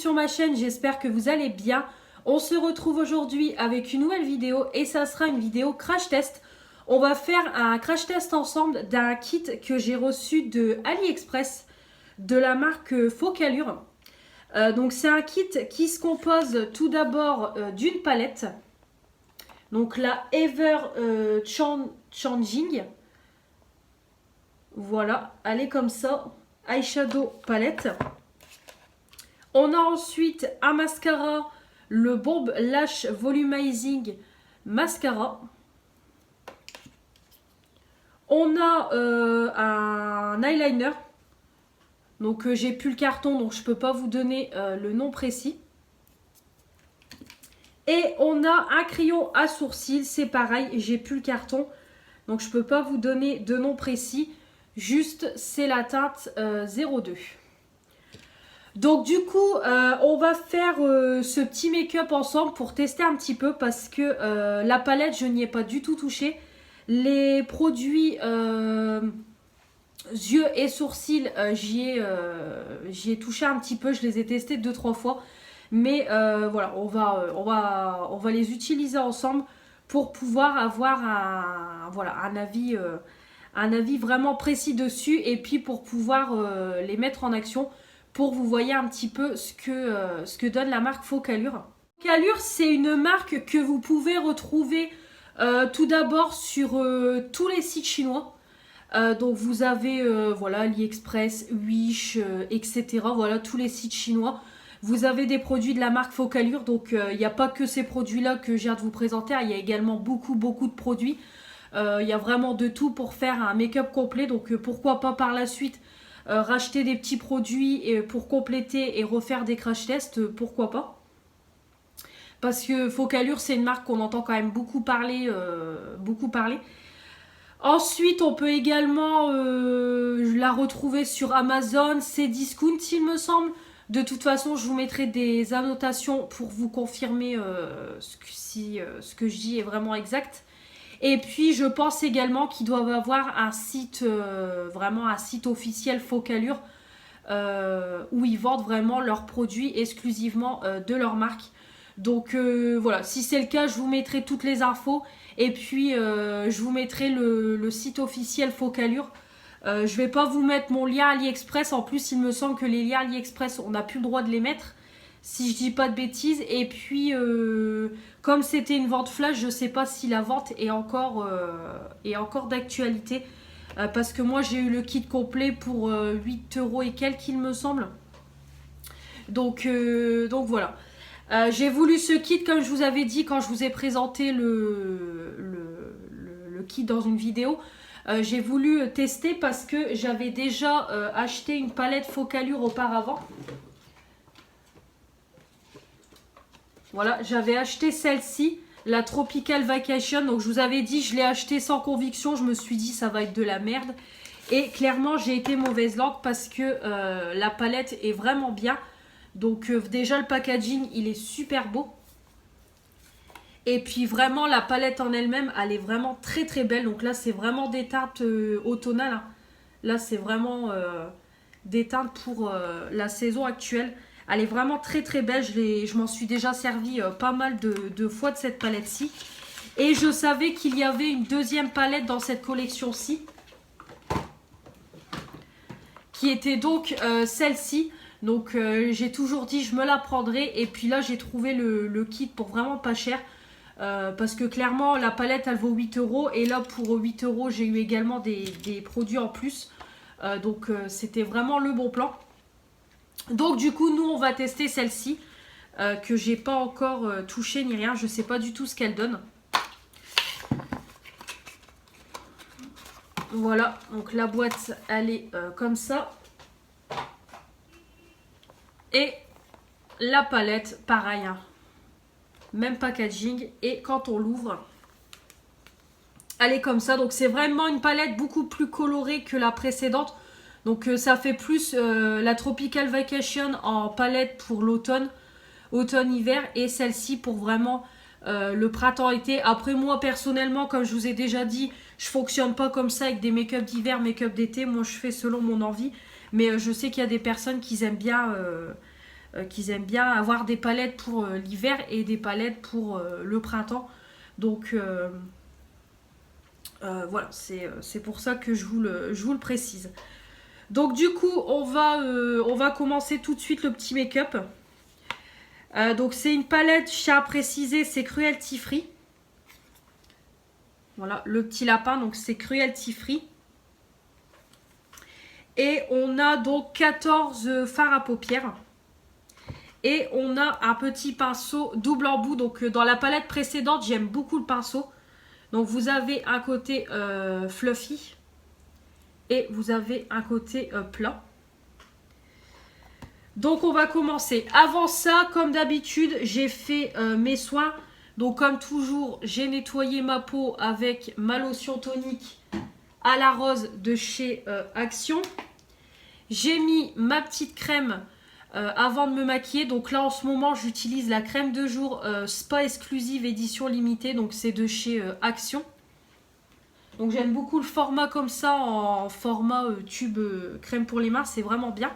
sur ma chaîne, j'espère que vous allez bien. On se retrouve aujourd'hui avec une nouvelle vidéo et ça sera une vidéo crash test. On va faire un crash test ensemble d'un kit que j'ai reçu de AliExpress de la marque Focalure. Donc c'est un kit qui se compose tout d'abord d'une palette. Donc la Ever Changing. Voilà, elle est comme ça. Eyeshadow palette. On a ensuite un mascara, le Bomb Lash Volumizing Mascara. On a un eyeliner. Donc j'ai plus le carton, donc je ne peux pas vous donner le nom précis. Et on a un crayon à sourcils, c'est pareil, j'ai plus le carton. Donc je ne peux pas vous donner de nom précis. Juste, c'est la teinte 02. Donc du coup, on va faire ce petit make-up ensemble pour tester un petit peu parce que la palette, je n'y ai pas du tout touché. Les produits yeux et sourcils, j'y ai touché un petit peu, je les ai testés 2-3 fois. Mais voilà, on va les utiliser ensemble pour pouvoir avoir un avis vraiment précis dessus et puis pour pouvoir les mettre en action. Pour vous voyez un petit peu ce que donne la marque Focalure. Focalure, c'est une marque que vous pouvez retrouver tout d'abord sur tous les sites chinois. Donc vous avez voilà, AliExpress, Wish, etc. Voilà, tous les sites chinois. Vous avez des produits de la marque Focalure. Donc il n'y a pas que ces produits-là que j'ai à vous présenter. Il y a également beaucoup de produits. Il y a vraiment de tout pour faire un make-up complet. Donc pourquoi pas par la suite racheter des petits produits pour compléter et refaire des crash tests, pourquoi pas. Parce que Focalure, c'est une marque qu'on entend quand même beaucoup parler. Ensuite, on peut également la retrouver sur Amazon, Cdiscount il me semble. De toute façon, je vous mettrai des annotations pour vous confirmer ce que je dis est vraiment exact. Et puis je pense également qu'ils doivent avoir un site, vraiment un site officiel Focalure où ils vendent vraiment leurs produits exclusivement de leur marque. Donc voilà, si c'est le cas, je vous mettrai toutes les infos et puis je vous mettrai le site officiel Focalure. Je vais pas vous mettre mon lien AliExpress, en plus il me semble que les liens AliExpress on n'a plus le droit de les mettre. Si je dis pas de bêtises. Et puis, comme c'était une vente flash, je sais pas si la vente est encore d'actualité. Parce que moi, j'ai eu le kit complet pour 8 € et quelques, il me semble. Donc voilà. J'ai voulu ce kit, comme je vous avais dit, quand je vous ai présenté le kit dans une vidéo. J'ai voulu tester parce que j'avais déjà acheté une palette Focalure auparavant. Voilà, j'avais acheté celle-ci, la Tropical Vacation. Donc je vous avais dit, je l'ai acheté sans conviction. Je me suis dit, ça va être de la merde. Et clairement, j'ai été mauvaise langue parce que la palette est vraiment bien. Donc déjà, le packaging, il est super beau. Et puis vraiment, la palette en elle-même, elle est vraiment très belle. Donc là, c'est vraiment des teintes automnales. Hein. Là, c'est vraiment des teintes pour la saison actuelle. Elle est vraiment très belle, je m'en suis déjà servi pas mal de fois de cette palette-ci. Et je savais qu'il y avait une deuxième palette dans cette collection-ci. Qui était donc celle-ci. Donc j'ai toujours dit je me la prendrai. Et puis là j'ai trouvé le kit pour vraiment pas cher. Parce que clairement la palette elle vaut 8 €. Et là pour 8 € j'ai eu également des produits en plus. Donc c'était vraiment le bon plan. Donc du coup nous on va tester celle-ci que j'ai pas encore touchée ni rien, je sais pas du tout ce qu'elle donne. Voilà, donc la boîte elle est comme ça. Et la palette pareil, hein. Même packaging. Et quand on l'ouvre, elle est comme ça. Donc c'est vraiment une palette beaucoup plus colorée que la précédente. Donc ça fait plus la Tropical Vacation en palette pour l'automne, automne-hiver, et celle-ci pour vraiment le printemps-été. Après moi personnellement, comme je vous ai déjà dit, je fonctionne pas comme ça avec des make-up d'hiver, make-up d'été. Moi je fais selon mon envie. Mais je sais qu'il y a des personnes qui aiment bien qu'ils aiment bien avoir des palettes pour l'hiver et des palettes pour le printemps. Donc voilà, c'est pour ça que je vous le précise. Donc du coup, on va commencer tout de suite le petit make-up. Donc c'est une palette, je tiens à préciser, c'est Cruelty Free. Voilà, le petit lapin, donc c'est Cruelty Free. Et on a donc 14 fards à paupières. Et on a un petit pinceau double embout. Donc dans la palette précédente, j'aime beaucoup le pinceau. Donc vous avez un côté fluffy. Et vous avez un côté plat. Donc on va commencer. Avant ça, comme d'habitude, j'ai fait mes soins. Donc comme toujours, j'ai nettoyé ma peau avec ma lotion tonique à la rose de chez Action. J'ai mis ma petite crème avant de me maquiller. Donc là en ce moment j'utilise la crème de jour Spa Exclusive édition limitée. Donc c'est de chez Action. Donc j'aime beaucoup le format comme ça, en format tube crème pour les mains. C'est vraiment bien.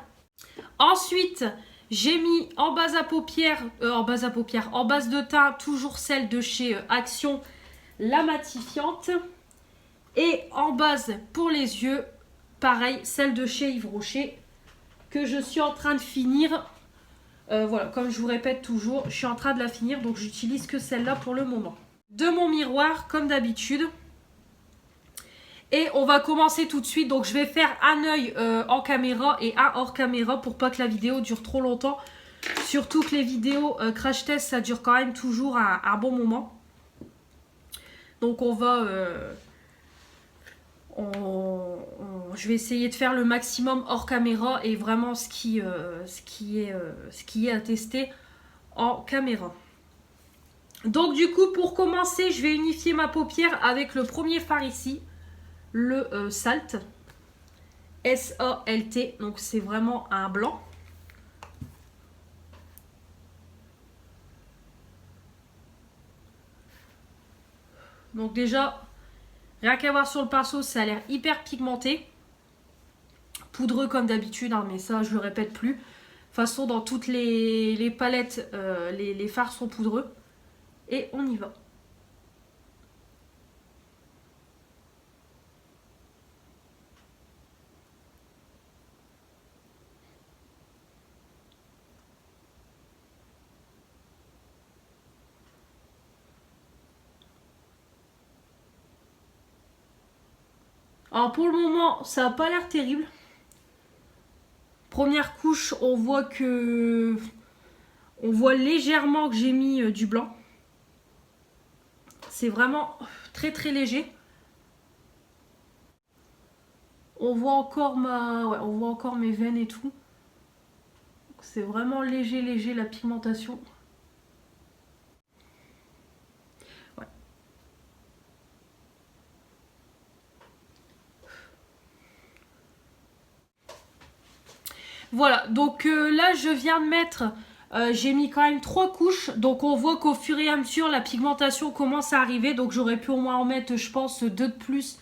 Ensuite j'ai mis en base à paupières, en base de teint, toujours celle de chez Action, la matifiante. Et en base pour les yeux, pareil, celle de chez Yves Rocher, que je suis en train de finir. Voilà, comme je vous répète toujours, je suis en train de la finir, donc j'utilise que celle-là pour le moment. De mon miroir, comme d'habitude. Et on va commencer tout de suite. Donc je vais faire un œil en caméra et un hors caméra pour pas que la vidéo dure trop longtemps. Surtout que les vidéos crash test, ça dure quand même toujours un bon moment. Donc on va... je vais essayer de faire le maximum hors caméra et vraiment ce qui est à tester en caméra. Donc du coup, pour commencer, je vais unifier ma paupière avec le premier fard ici, le Salt, S-A-L-T, donc c'est vraiment un blanc. Donc déjà, rien qu'à voir sur le pinceau, ça a l'air hyper pigmenté. Poudreux comme d'habitude, hein, mais ça je le répète plus. De toute façon, dans toutes les palettes, les fards sont poudreux. Et on y va. Alors pour le moment, ça n'a pas l'air terrible. Première couche, on voit légèrement que j'ai mis du blanc. C'est vraiment très très léger. On voit encore on voit encore mes veines et tout. C'est vraiment léger la pigmentation. Ouais. Voilà, donc là je viens de mettre, j'ai mis quand même 3 couches. Donc on voit qu'au fur et à mesure la pigmentation commence à arriver. Donc j'aurais pu au moins en mettre, je pense, 2 de plus.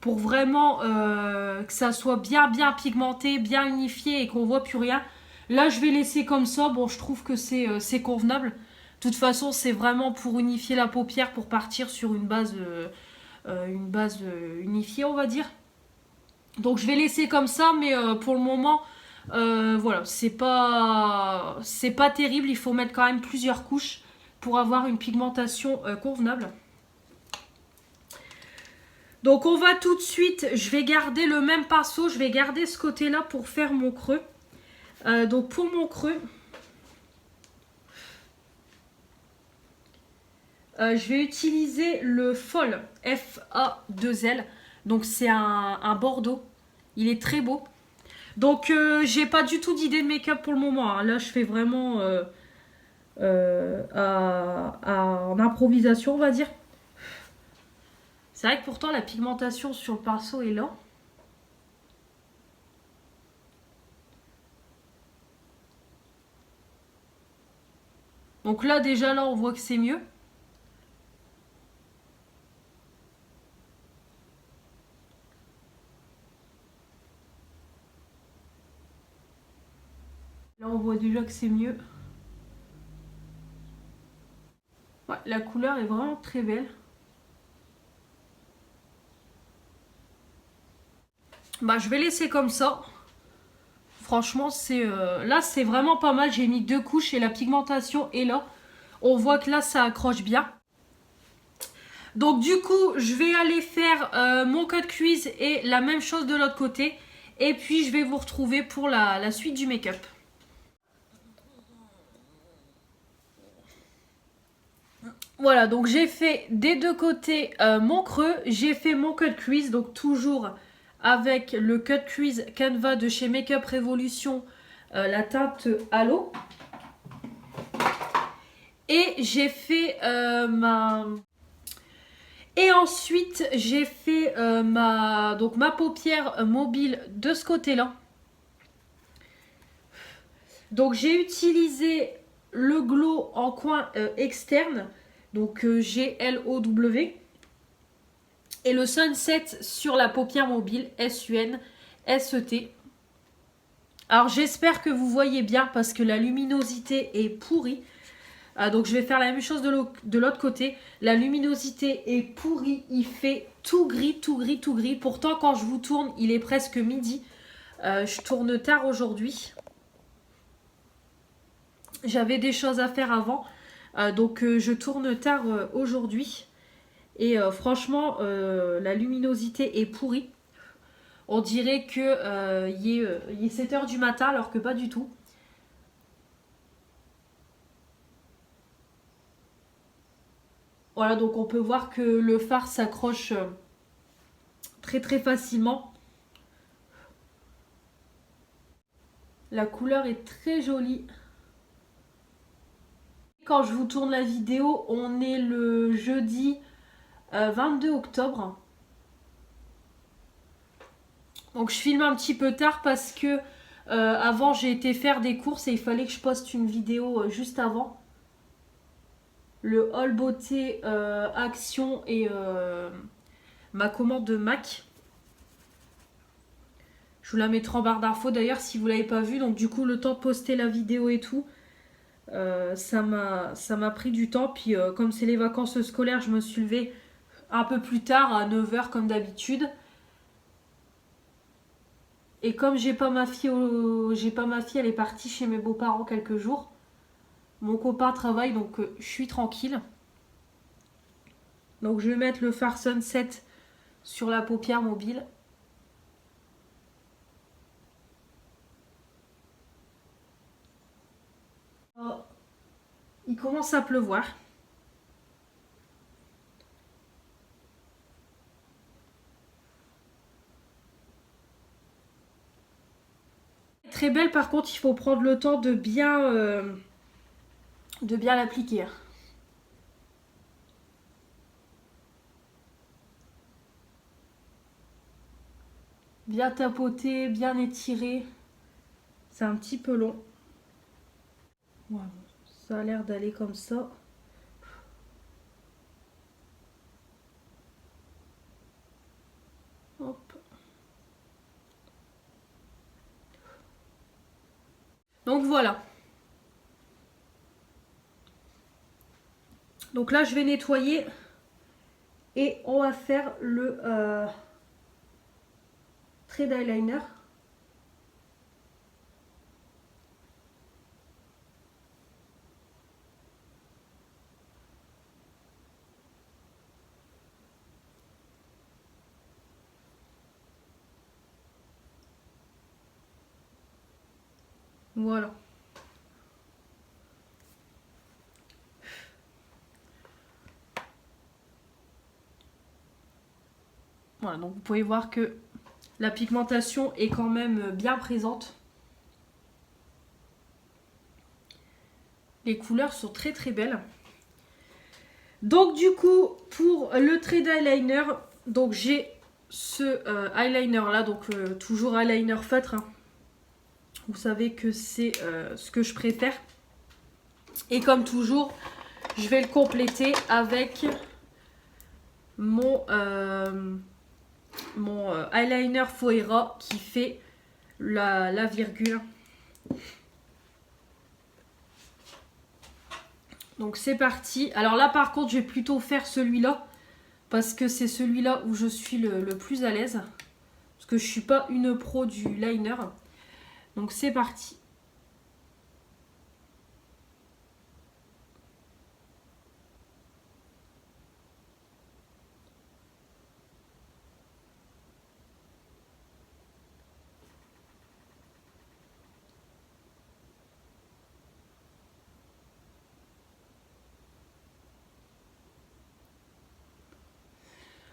Pour vraiment que ça soit bien pigmenté, bien unifié et qu'on voit plus rien. Là je vais laisser comme ça, bon je trouve que c'est convenable. De toute façon c'est vraiment pour unifier la paupière, pour partir sur une base unifiée on va dire. Donc je vais laisser comme ça, mais pour le moment voilà, c'est pas terrible. Il faut mettre quand même plusieurs couches pour avoir une pigmentation convenable. Donc on va tout de suite, je vais garder le même pinceau, je vais garder ce côté-là pour faire mon creux. Donc pour mon creux, je vais utiliser le Fall F-A-2-L. Donc c'est un bordeaux, il est très beau. Donc j'ai pas du tout d'idée de make-up pour le moment, hein. Là je fais vraiment en improvisation on va dire. C'est vrai que pourtant la pigmentation sur le pinceau est là. Donc là déjà là on voit que c'est mieux. Là, on voit déjà que c'est mieux. Ouais, la couleur est vraiment très belle. Bah, je vais laisser comme ça. Franchement, là, c'est vraiment pas mal. J'ai mis 2 couches et la pigmentation est là. On voit que là, ça accroche bien. Donc du coup, je vais aller faire mon cut crease et la même chose de l'autre côté. Et puis, je vais vous retrouver pour la suite du make-up. Voilà, donc j'ai fait des deux côtés mon creux. J'ai fait mon cut crease, donc toujours avec le cut crease Canva de chez Makeup Revolution, la teinte Halo. Et j'ai fait Et ensuite, j'ai fait ma paupière mobile de ce côté-là. Donc, j'ai utilisé le glow en coin externe. Donc, G-L-O-W. Et le Sunset sur la paupière mobile, S-U-N-S-E-T. Alors, j'espère que vous voyez bien parce que la luminosité est pourrie. Donc je vais faire la même chose de l'autre côté. La luminosité est pourrie. Il fait tout gris, tout gris, tout gris. Pourtant, quand je vous tourne, il est presque midi. Je tourne tard aujourd'hui. J'avais des choses à faire avant. Donc je tourne tard aujourd'hui. Et franchement, la luminosité est pourrie. On dirait qu'il est 7 h du matin alors que pas du tout. Voilà, donc on peut voir que le fard s'accroche très très facilement. La couleur est très jolie. Quand je vous tourne la vidéo, on est le jeudi 22 octobre. Donc je filme un petit peu tard parce que avant j'ai été faire des courses et il fallait que je poste une vidéo juste avant. Le haul beauté Action et ma commande de MAC. Je vous la mettrai en barre d'infos d'ailleurs si vous ne l'avez pas vue. Donc du coup le temps de poster la vidéo et tout, ça m'a pris du temps. Puis comme c'est les vacances scolaires, je me suis levée un peu plus tard à 9 h comme d'habitude. Et comme j'ai pas ma fille, elle est partie chez mes beaux-parents quelques jours. Mon copain travaille donc je suis tranquille. Donc je vais mettre le fard Sunset sur la paupière mobile. Oh, il commence à pleuvoir. Très belle, par contre il faut prendre le temps de bien l'appliquer. Bien tapoter, bien étirer. C'est un petit peu long. Voilà, ça a l'air d'aller comme ça. Hop. Donc voilà. Donc là je vais nettoyer et on va faire le trait d'eyeliner. Voilà. Voilà, donc vous pouvez voir que la pigmentation est quand même bien présente. Les couleurs sont très très belles. Donc du coup, pour le trait d'eyeliner, donc j'ai ce eyeliner là, donc toujours eyeliner feutre. Hein. Vous savez que c'est ce que je préfère. Et comme toujours, je vais le compléter avec mon eyeliner Foira qui fait la virgule. Donc c'est parti. Alors là par contre je vais plutôt faire celui-là. Parce que c'est celui-là où je suis le plus à l'aise. Parce que je suis pas une pro du liner. Donc c'est parti.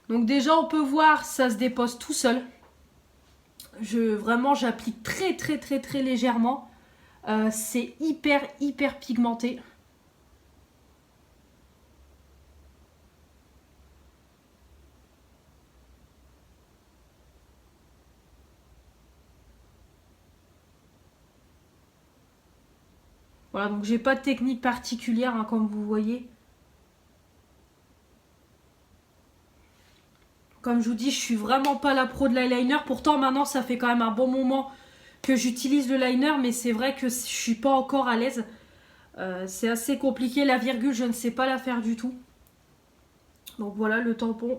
Donc déjà on peut voir, ça se dépose tout seul. Vraiment j'applique très légèrement. C'est hyper pigmenté. Voilà, donc j'ai pas de technique particulière hein, comme vous voyez. Comme je vous dis, je suis vraiment pas la pro de l'eyeliner. Pourtant maintenant ça fait quand même un bon moment que j'utilise le liner, mais c'est vrai que je suis pas encore à l'aise. C'est assez compliqué, la virgule je ne sais pas la faire du tout. Donc voilà le tampon.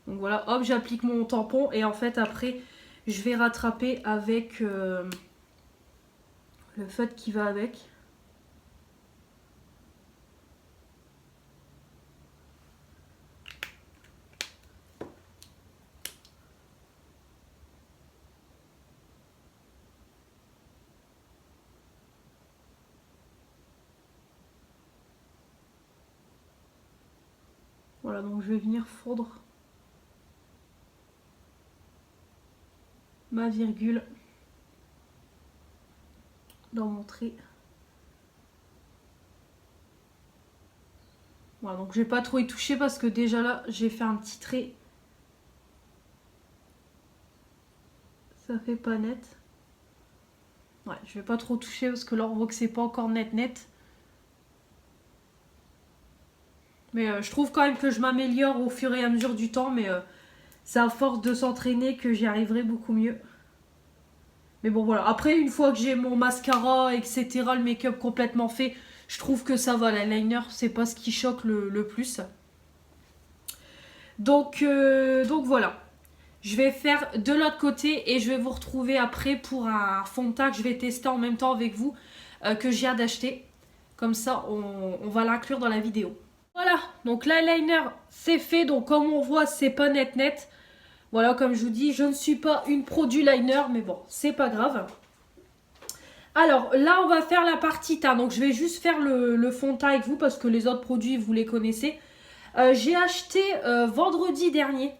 Donc voilà, hop, j'applique mon tampon et en fait après je vais rattraper avec le feutre qui va avec. Voilà, donc je vais venir fondre ma virgule dans mon trait. Voilà, donc je vais pas trop y toucher parce que déjà là j'ai fait un petit trait. Ça fait pas net. Ouais, je vais pas trop toucher parce que là on voit que c'est pas encore net. Mais je trouve quand même que je m'améliore au fur et à mesure du temps, mais c'est à force de s'entraîner que j'y arriverai beaucoup mieux. Mais bon voilà, après une fois que j'ai mon mascara, etc., le make-up complètement fait, je trouve que ça va, l'eyeliner c'est pas ce qui choque le plus. Donc voilà, je vais faire de l'autre côté et je vais vous retrouver après pour un fond de teint que je vais tester en même temps avec vous, que j'ai hâte d'acheter. Comme ça on va l'inclure dans la vidéo. Voilà, donc l'eyeliner c'est fait, donc comme on voit c'est pas net. Voilà, comme je vous dis, je ne suis pas une pro du liner, mais bon, c'est pas grave. Alors là, on va faire la partie teint. Donc je vais juste faire le fond de teint avec vous parce que les autres produits, vous les connaissez. J'ai acheté vendredi dernier.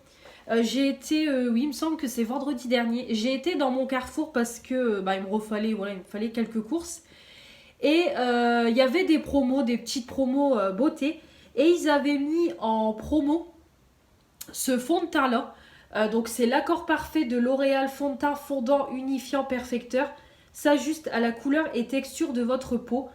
J'ai été, oui, il me semble que c'est vendredi dernier. J'ai été dans mon Carrefour parce que il me fallait quelques courses. Et il y avait des promos, des petites promos beauté. Et ils avaient mis en promo ce fond de teint là. Donc c'est l'accord parfait de L'Oréal fond de teint fondant unifiant perfecteur. S'ajuste à la couleur et texture de votre peau.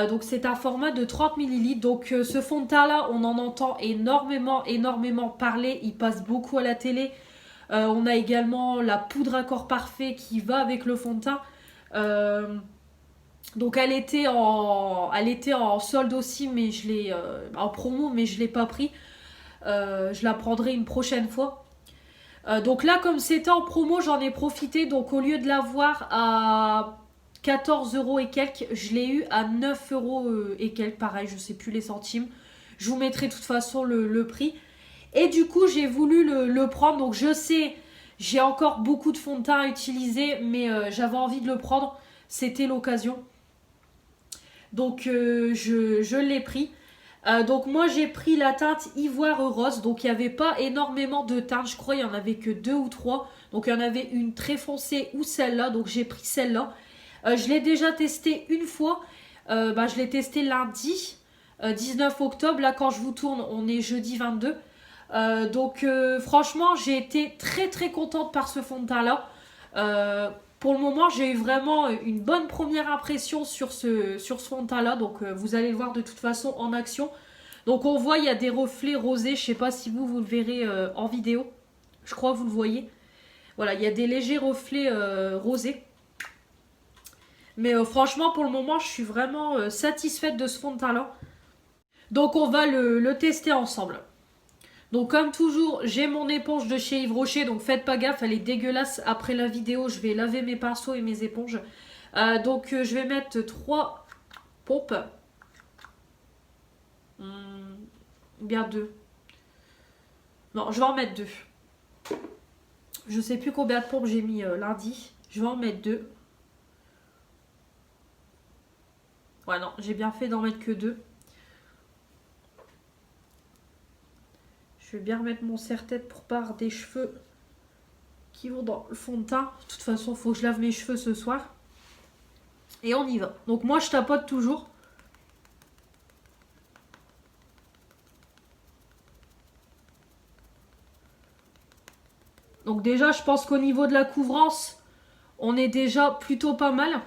Donc c'est un format de 30 ml. Donc ce fond de teint là, on en entend énormément parler. Il passe beaucoup à la télé. On a également la poudre accord parfait qui va avec le fond de teint. Donc elle était en solde aussi, mais je l'ai en promo, mais je l'ai pas pris. Je la prendrai une prochaine fois. Donc là, comme c'était en promo, j'en ai profité. Donc au lieu de l'avoir à 14 € et quelques, je l'ai eu à 9 € et quelques. Pareil, je sais plus les centimes. Je vous mettrai de toute façon le prix. Et du coup, j'ai voulu le prendre. Donc je sais, j'ai encore beaucoup de fond de teint à utiliser, mais j'avais envie de le prendre. C'était l'occasion. Donc je l'ai pris. Donc moi j'ai pris la teinte ivoire rose. Donc il n'y avait pas énormément de teintes. Je crois il n'y en avait que 2 ou 3. Donc il y en avait une très foncée ou celle-là. Donc j'ai pris celle-là. Je l'ai déjà testée une fois. Je l'ai testé lundi 19 octobre. Là quand je vous tourne on est jeudi 22. Donc franchement j'ai été très contente par ce fond de teint là. Pour le moment, j'ai eu vraiment une bonne première impression sur ce fond de teint là. Donc vous allez le voir de toute façon en action. Donc on voit il y a des reflets rosés. Je ne sais pas si vous le verrez en vidéo. Je crois que vous le voyez. Voilà, il y a des légers reflets rosés. Mais franchement, pour le moment, je suis vraiment satisfaite de ce fond de teint-là. Donc, on va le tester ensemble. Donc, comme toujours, j'ai mon éponge de chez Yves Rocher. Donc, faites pas gaffe, elle est dégueulasse. Après la vidéo, je vais laver mes pinceaux et mes éponges. Je vais mettre 3 pompes. Bien 2. Non, je vais en mettre 2. Je sais plus combien de pompes j'ai mis lundi. Je vais en mettre 2. Ouais, non, j'ai bien fait d'en mettre que 2. Je vais bien remettre mon serre-tête pour pas avoir des cheveux qui vont dans le fond de teint. De toute façon, il faut que je lave mes cheveux ce soir. Et on y va. Donc moi, je tapote toujours. Donc déjà, je pense qu'au niveau de la couvrance, on est déjà plutôt pas mal.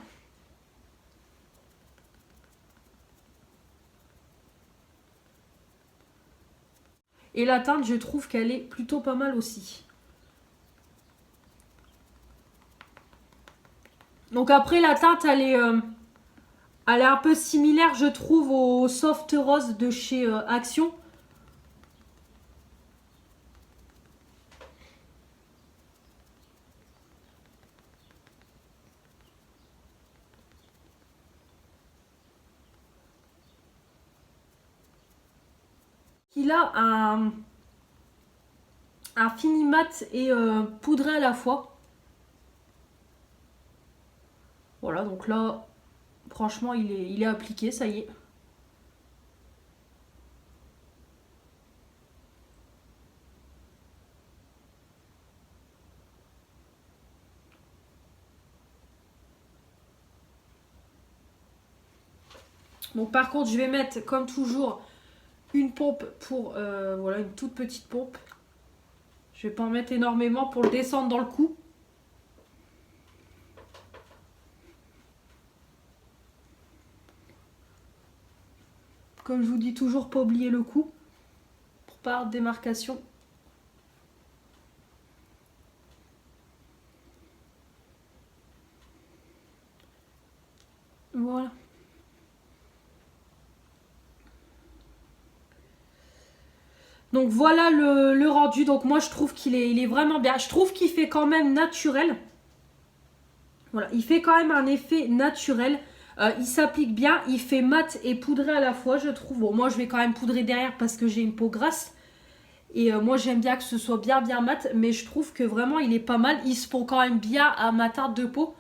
Et la teinte, je trouve qu'elle est plutôt pas mal aussi. Donc après, la teinte, elle est un peu similaire, je trouve, au Soft Rose de chez Action. Il a un fini mat et poudré à la fois. Voilà, donc là, franchement, il est appliqué, ça y est. Donc par contre, je vais mettre, comme toujours, une pompe pour, voilà, une toute petite pompe. Je vais pas en mettre énormément pour le descendre dans le cou. Comme je vous dis toujours, pas oublier le cou pour pas avoir de démarcation. Voilà. Donc voilà le rendu. Donc moi je trouve qu'il est vraiment bien. Je trouve qu'il fait quand même naturel. Voilà, il fait quand même un effet naturel. Il s'applique bien, il fait mat et poudré à la fois, je trouve. Bon, moi je vais quand même poudrer derrière parce que j'ai une peau grasse. Et moi j'aime bien que ce soit bien mat, mais je trouve que vraiment il est pas mal. Il se fond quand même bien à ma teinte de peau.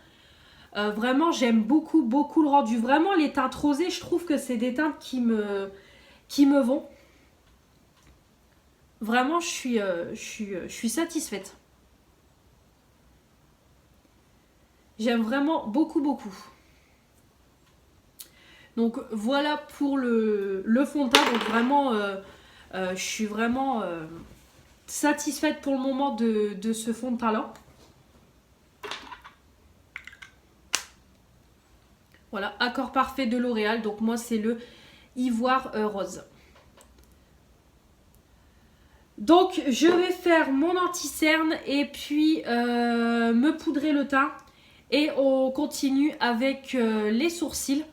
Vraiment j'aime beaucoup le rendu. Vraiment les teintes rosées, je trouve que c'est des teintes qui me vont. Vraiment je suis satisfaite. J'aime vraiment beaucoup. Donc voilà pour le fond de teint. Donc vraiment, je suis vraiment satisfaite pour le moment de ce fond de teint là. Voilà, accord parfait de L'Oréal. Donc moi c'est le ivoire rose. Donc je vais faire mon anti-cerne et puis me poudrer le teint. Et on continue avec les sourcils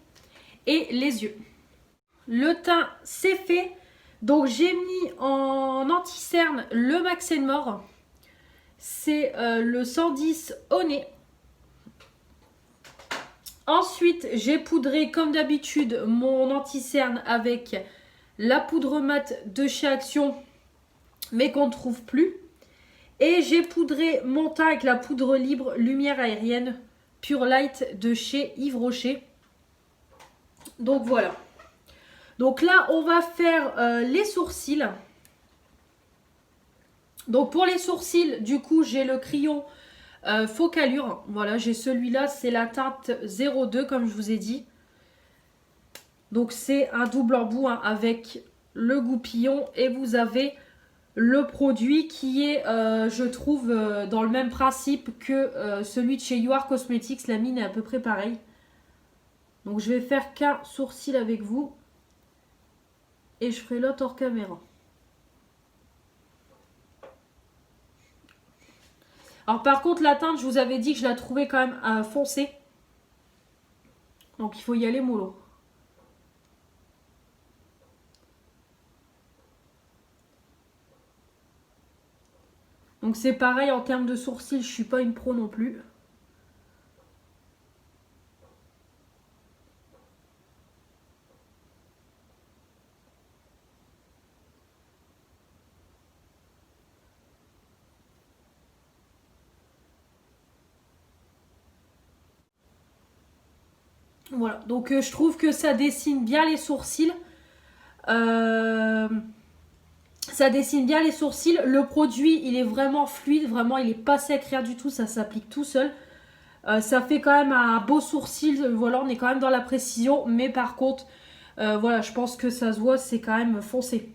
et les yeux. Le teint c'est fait. Donc j'ai mis en anti-cerne le Max More. C'est le 110 au nez. Ensuite j'ai poudré comme d'habitude mon anti-cerne avec la poudre mat de chez Action, mais qu'on ne trouve plus. Et j'ai poudré mon teint avec la poudre libre lumière aérienne Pure Light de chez Yves Rocher. Donc voilà. Donc là, on va faire les sourcils. Donc pour les sourcils, du coup, j'ai le crayon Focalure. Voilà, j'ai celui-là, c'est la teinte 02 comme je vous ai dit. Donc c'est un double embout hein, avec le goupillon et vous avez le produit qui est, je trouve, dans le même principe que celui de chez You Are Cosmetics. La mine est à peu près pareille. Donc je vais faire qu'un sourcil avec vous. Et je ferai l'autre hors caméra. Alors par contre la teinte, je vous avais dit que je la trouvais quand même foncée. Donc il faut y aller mollo. Donc c'est pareil en termes de sourcils, je suis pas une pro non plus. Voilà, donc je trouve que ça dessine bien les sourcils. Ça dessine bien les sourcils. Le produit, il est vraiment fluide, vraiment, il est pas sec, rien du tout, ça s'applique tout seul. Ça fait quand même un beau sourcil, voilà, on est quand même dans la précision, mais par contre, voilà, je pense que ça se voit, c'est quand même foncé.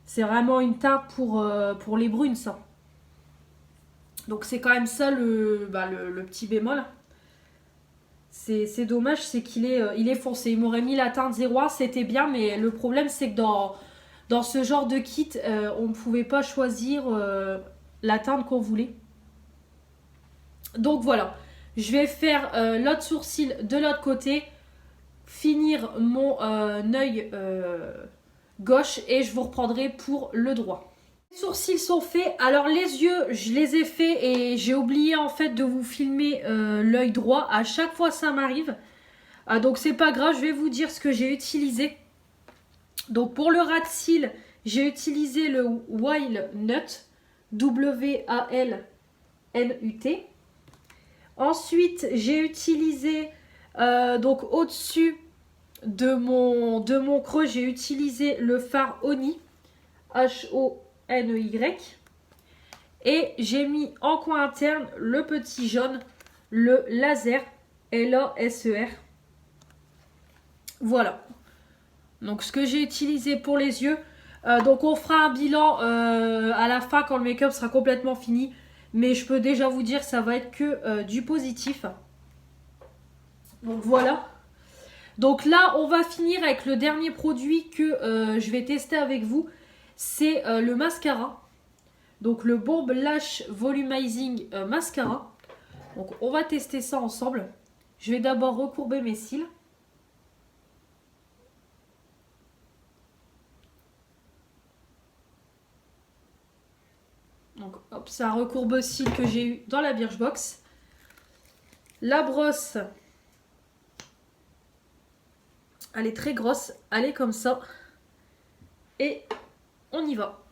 C'est vraiment une teinte pour les brunes, ça. Donc c'est quand même ça le petit bémol. C'est dommage, c'est qu'il est foncé. Il m'aurait mis la teinte 01, c'était bien, mais le problème c'est que dans ce genre de kit, on ne pouvait pas choisir la teinte qu'on voulait. Donc voilà, je vais faire l'autre sourcil de l'autre côté, finir mon œil gauche et je vous reprendrai pour le droit. Les sourcils sont faits, alors les yeux je les ai faits et j'ai oublié en fait de vous filmer l'œil droit, à chaque fois ça m'arrive. Donc c'est pas grave, je vais vous dire ce que j'ai utilisé. Donc pour le ras de cils, j'ai utilisé le Walnut, W-A-L-N-U-T. Ensuite, j'ai utilisé, donc au-dessus de mon creux, j'ai utilisé le fard Honey, H-O-N-E-Y. Et j'ai mis en coin interne le petit jaune, le laser, L-A-S-E-R. Voilà. Donc ce que j'ai utilisé pour les yeux. Donc on fera un bilan à la fin quand le make-up sera complètement fini. Mais je peux déjà vous dire que ça va être que du positif. Donc voilà. Donc là on va finir avec le dernier produit que je vais tester avec vous. C'est le mascara. Donc le Bomb Lash Volumizing Mascara. Donc on va tester ça ensemble. Je vais d'abord recourber mes cils. Donc hop, c'est un recourbe cils que j'ai eu dans la Birchbox. La brosse, elle est très grosse, elle est comme ça. Et on y va.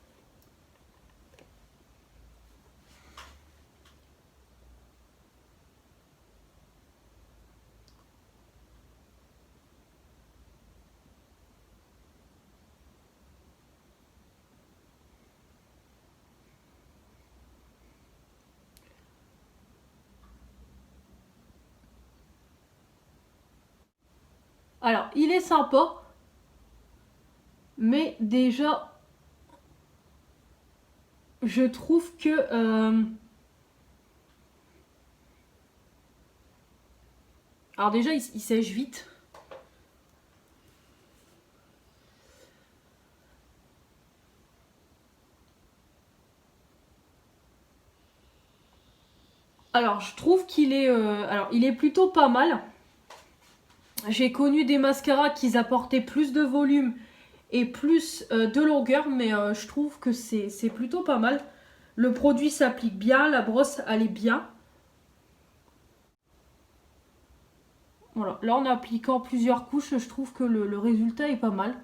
Alors, il est sympa. Mais déjà, je trouve que... Alors déjà, il sèche vite. Alors, je trouve qu'il est... alors, il est plutôt pas mal. J'ai connu des mascaras qui apportaient plus de volume et plus de longueur, mais je trouve que c'est plutôt pas mal. Le produit s'applique bien, la brosse elle est bien. Voilà, là en appliquant plusieurs couches, je trouve que le résultat est pas mal.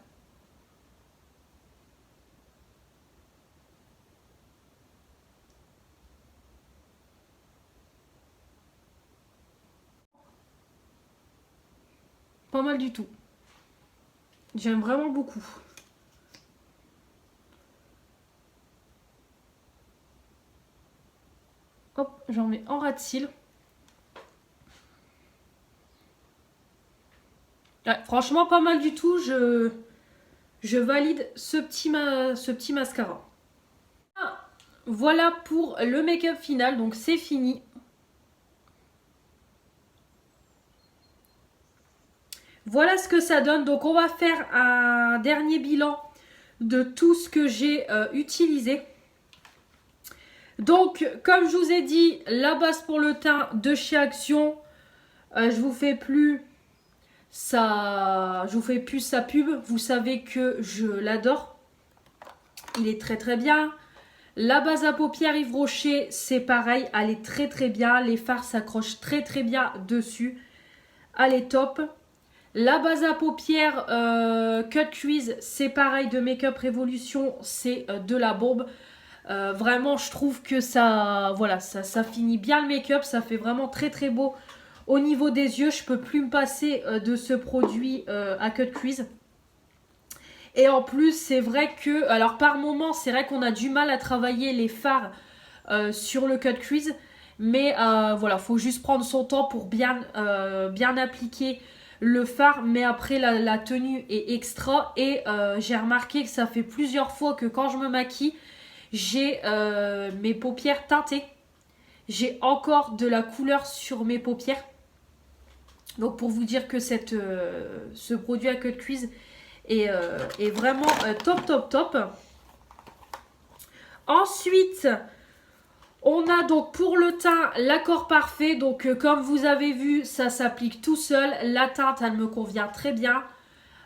Pas mal du tout. J'aime vraiment beaucoup. Hop, j'en mets en ras de cils. Ouais, franchement, pas mal du tout. Je valide ce petit mascara. Ah, voilà pour le make-up final. Donc, c'est fini. Voilà ce que ça donne. Donc, on va faire un dernier bilan de tout ce que j'ai utilisé. Donc, comme je vous ai dit, la base pour le teint de chez Action. Je vous fais plus Ça, je vous fais plus sa pub. Vous savez que je l'adore. Il est très très bien. La base à paupières Yves Rocher, c'est pareil. Elle est très très bien. Les fards s'accrochent très très bien dessus. Elle est top. La base à paupières Cut Crease, c'est pareil de Make Up Revolution. C'est de la bombe. Vraiment, je trouve que ça, voilà, ça finit bien le make-up. Ça fait vraiment très très beau. Au niveau des yeux, je peux plus me passer de ce produit à Cut Crease. Et en plus, c'est vrai que, alors par moment, c'est vrai qu'on a du mal à travailler les fards sur le Cut Crease. Mais voilà, faut juste prendre son temps pour bien appliquer le fard. Mais après, la tenue est extra. Et j'ai remarqué que ça fait plusieurs fois que quand je me maquille, j'ai mes paupières teintées. J'ai encore de la couleur sur mes paupières. Donc pour vous dire que ce produit à Cut Crease est vraiment top, top, top. Ensuite, on a donc pour le teint l'accord parfait. Donc comme vous avez vu, ça s'applique tout seul. La teinte, elle me convient très bien.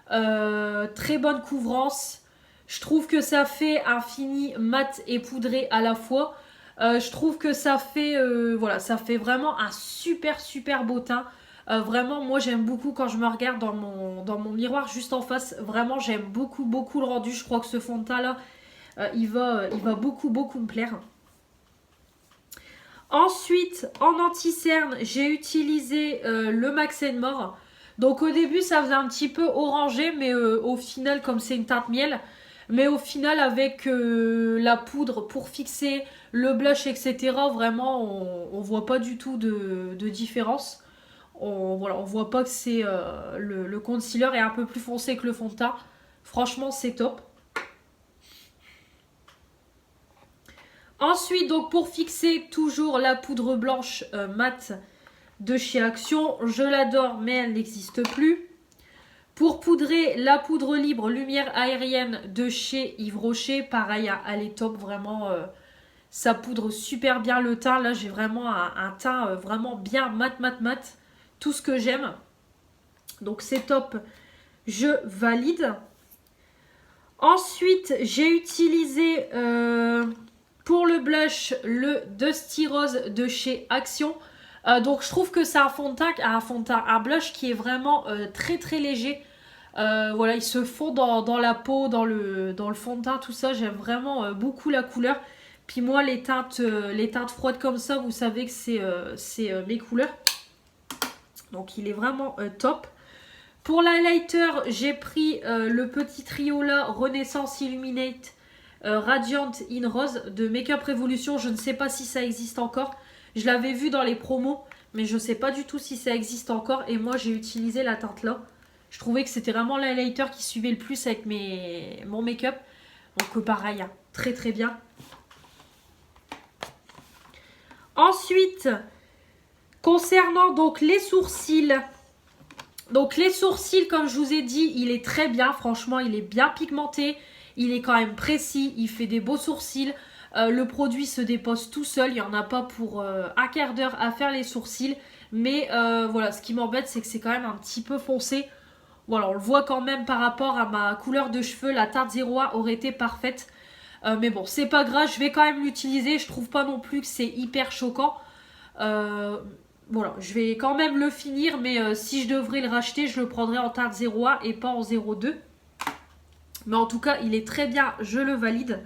Très bonne couvrance. Je trouve que ça fait un fini mat et poudré à la fois. Je trouve que ça fait, voilà, ça fait vraiment un super, super beau teint. Vraiment, moi j'aime beaucoup quand je me regarde dans mon miroir juste en face. Vraiment, j'aime beaucoup, beaucoup le rendu. Je crois que ce fond de teint là, il va beaucoup, beaucoup me plaire. Ensuite, en anti-cerne, j'ai utilisé le Max More. Donc au début, ça faisait un petit peu orangé, mais au final, comme c'est une teinte miel, mais au final, avec la poudre pour fixer le blush, etc., vraiment, on voit pas du tout de différence. Voilà, on voit pas que c'est le concealer est un peu plus foncé que le fond de teint. Franchement, c'est top. Ensuite, donc pour fixer toujours la poudre blanche mat de chez Action. Je l'adore, mais elle n'existe plus. Pour poudrer, la poudre libre lumière aérienne de chez Yves Rocher. Pareil, elle est top, vraiment. Ça poudre super bien le teint. Là, j'ai vraiment un teint vraiment bien mat, mat, mat. Tout ce que j'aime. Donc, c'est top. Je valide. Ensuite, j'ai utilisé pour le blush le Dusty Rose de chez Action. Donc je trouve que c'est un fond de teint, un blush qui est vraiment très très léger. Voilà, il se fond dans la peau, dans le fond de teint, tout ça. J'aime vraiment beaucoup la couleur. Puis moi, les teintes froides comme ça, vous savez que c'est mes couleurs. Donc il est vraiment top. Pour l'highlighter, j'ai pris le petit trio là, Renaissance Illuminate Radiant in Rose de Make Up Revolution. Je ne sais pas si ça existe encore. Je l'avais vu dans les promos, mais je ne sais pas du tout si ça existe encore. Et moi, j'ai utilisé la teinte là. Je trouvais que c'était vraiment l'highlighter qui suivait le plus avec mon make-up. Donc pareil, hein, très très bien. Ensuite, concernant donc les sourcils. Donc les sourcils, comme je vous ai dit, il est très bien. Franchement, il est bien pigmenté. Il est quand même précis. Il fait des beaux sourcils. Le produit se dépose tout seul. Il n'y en a pas pour un quart d'heure à faire les sourcils. Mais voilà, ce qui m'embête, c'est que c'est quand même un petit peu foncé. Voilà, on le voit quand même par rapport à ma couleur de cheveux. La teinte 01 aurait été parfaite. Mais bon, c'est pas grave. Je vais quand même l'utiliser. Je trouve pas non plus que c'est hyper choquant. Voilà, je vais quand même le finir. Mais si je devrais le racheter, je le prendrai en teinte 01 et pas en 02. Mais en tout cas, il est très bien. Je le valide.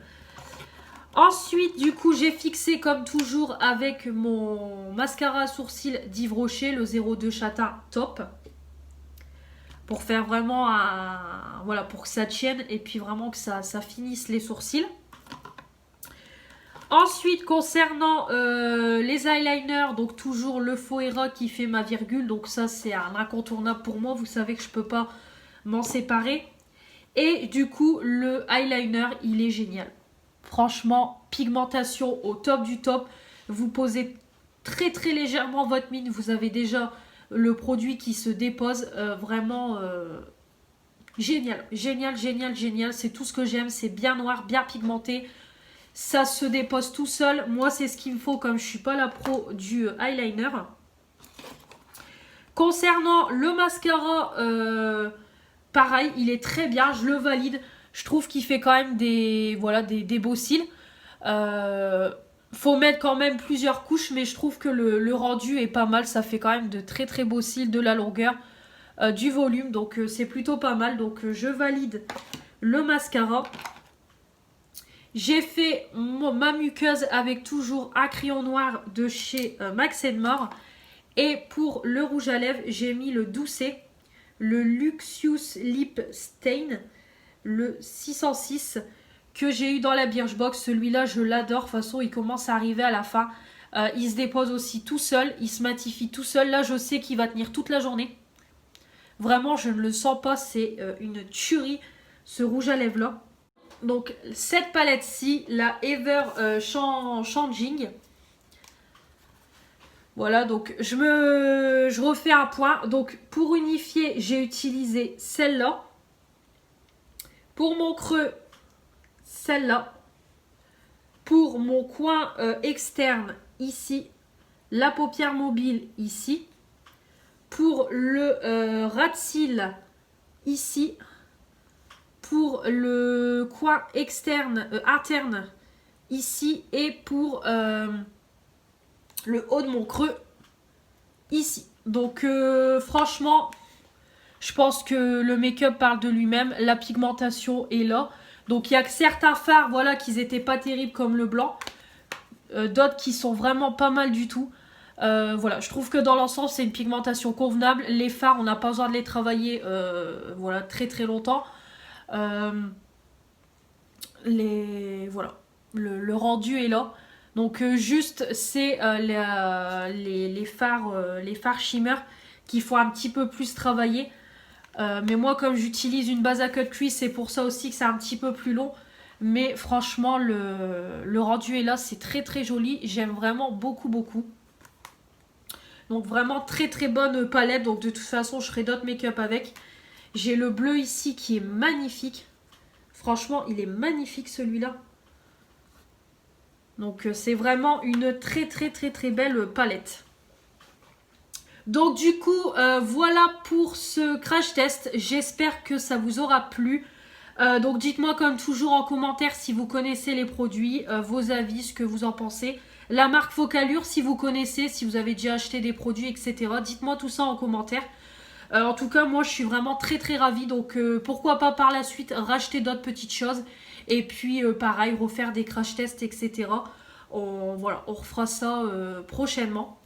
Ensuite, du coup, j'ai fixé comme toujours avec mon mascara à sourcils d'Yves Rocher, le 02 châtain top. Pour faire vraiment voilà, pour que ça tienne et puis vraiment que ça finisse les sourcils. Ensuite, concernant les eyeliners, donc toujours le Foera qui fait ma virgule. Donc ça, c'est un incontournable pour moi. Vous savez que je ne peux pas m'en séparer. Et du coup, le eyeliner, il est génial. Franchement, pigmentation au top du top. Vous posez très très légèrement votre mine. Vous avez déjà le produit qui se dépose. Vraiment génial. Génial, génial, génial. C'est tout ce que j'aime. C'est bien noir, bien pigmenté. Ça se dépose tout seul. Moi, c'est ce qu'il me faut comme je ne suis pas la pro du eyeliner. Concernant le mascara, pareil, il est très bien, je le valide. Je trouve qu'il fait quand même des beaux cils. Faut mettre quand même plusieurs couches, mais je trouve que le rendu est pas mal. Ça fait quand même de très très beaux cils, de la longueur, du volume. Donc c'est plutôt pas mal. Donc je valide le mascara. J'ai fait ma muqueuse avec toujours un crayon noir de chez Max More. Et pour le rouge à lèvres, j'ai mis le Doucet, le Luxurious Lip Stain, le 606 que j'ai eu dans la Birchbox. Celui-là, je l'adore. De toute façon, il commence à arriver à la fin. Il se dépose aussi tout seul. Il se matifie tout seul. Là, je sais qu'il va tenir toute la journée. Vraiment, je ne le sens pas. C'est une tuerie, ce rouge à lèvres-là. Donc, cette palette-ci, la Ever Changing. Voilà, donc je refais un point. Donc, pour unifier, j'ai utilisé celle-là. Pour mon creux, celle-là. Pour mon coin externe, ici. La paupière mobile, ici. Pour le ras de cils, ici. Pour le coin externe, interne, ici. Et pour le haut de mon creux, ici. Donc, franchement, je pense que le make-up parle de lui-même. La pigmentation est là. Donc, il y a que certains fards, voilà, qui n'étaient pas terribles comme le blanc. D'autres qui sont vraiment pas mal du tout. Voilà, je trouve que dans l'ensemble, c'est une pigmentation convenable. Les fards, on n'a pas besoin de les travailler voilà, très très longtemps. Voilà, le rendu est là. Donc juste c'est les fards shimmer qu'il faut un petit peu plus travailler. Mais moi comme j'utilise une base à cut crease, c'est pour ça aussi que c'est un petit peu plus long. Mais franchement le rendu est là, c'est très très joli. J'aime vraiment beaucoup beaucoup. Donc vraiment très très bonne palette. Donc de toute façon je ferai d'autres make-up avec. J'ai le bleu ici qui est magnifique. Franchement il est magnifique celui-là. Donc c'est vraiment une très très très très belle palette. Donc du coup voilà pour ce crash test. J'espère que ça vous aura plu. Donc dites-moi comme toujours en commentaire si vous connaissez les produits, vos avis, ce que vous en pensez. La marque Focallure si vous connaissez, si vous avez déjà acheté des produits, etc. Dites-moi tout ça en commentaire. En tout cas moi je suis vraiment très très ravie. Donc pourquoi pas par la suite racheter d'autres petites choses. Et puis pareil refaire des crash tests, etc. Voilà, on refera ça prochainement.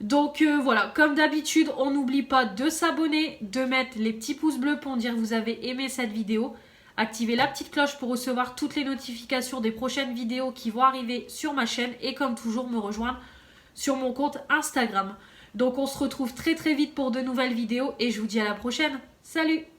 Donc voilà, comme d'habitude, on n'oublie pas de s'abonner, de mettre les petits pouces bleus pour dire que vous avez aimé cette vidéo. Activez la petite cloche pour recevoir toutes les notifications des prochaines vidéos qui vont arriver sur ma chaîne. Et comme toujours, me rejoindre sur mon compte Instagram. Donc on se retrouve très très vite pour de nouvelles vidéos et je vous dis à la prochaine. Salut!